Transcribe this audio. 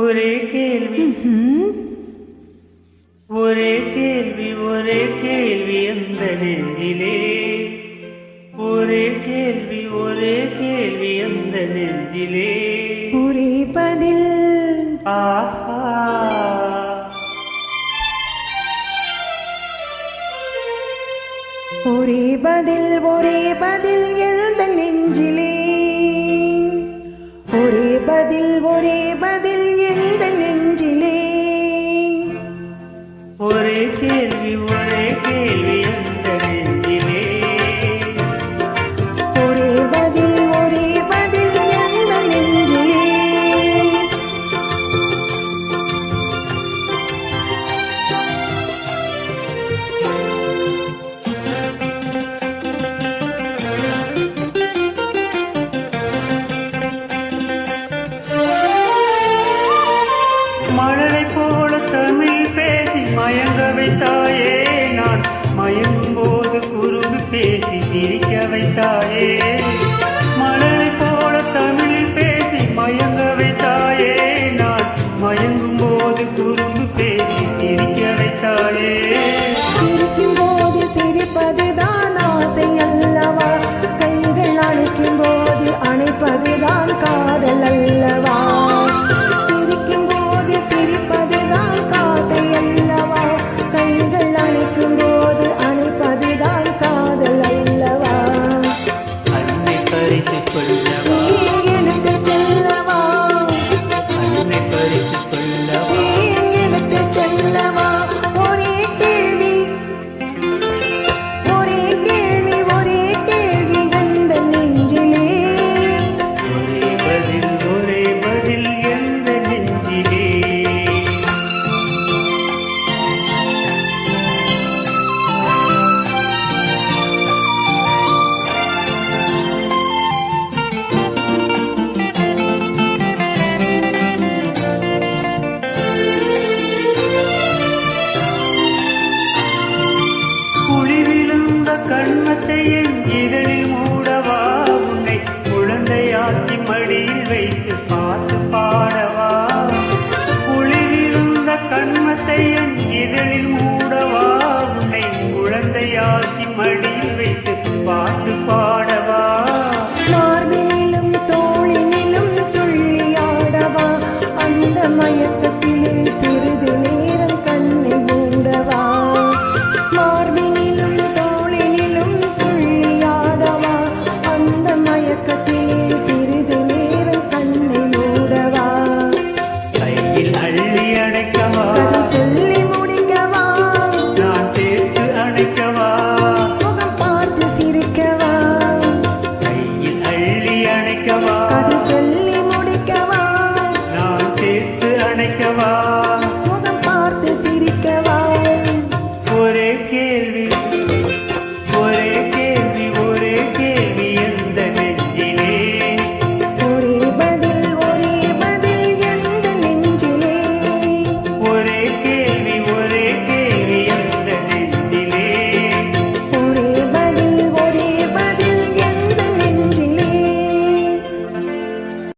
ஒரே கேள்வி ஒரே கேள்வி ஒரே கேள்வி அந்த நெஞ்சிலே ஒரே கேள்வி அந்த நெஞ்சிலே ஒரே பதில் ஆஹா ஒரே பதில் எந்த நெஞ்சிலே ஒரே பதில் எந்த நெஞ்சிலே ஒரே கேள்வி அந்த நெஞ்சிலே ஒரே பதில் எந்த நெஞ்சிலே மழலை போல தமிழ் பேசி மயங்க வைத்தாயே நான் மயங்கும் போது குறும்பு பேசி சிரிக்க வைத்தாயே மழலை போல தமிழ் பேசி மயங்க வைத்தாயே நான் மயங்கும் போது குறும்பு பேசி சிரிக்க வைத்தாயே சிரிக்கும் போது சிரிப்பதுதான் ஆசை அல்லவா கைகள் அணைக்கும் போது அணைப்பதுதான் காதல் அல்லவா சிரிக்கும் போது சிரிப்பதுதான் காசை அல்லவா கைகள் அணைக்கும் போது அணைப்பதுதான் காதல் அல்லவா அன்னை பறித்து கொள்ளவா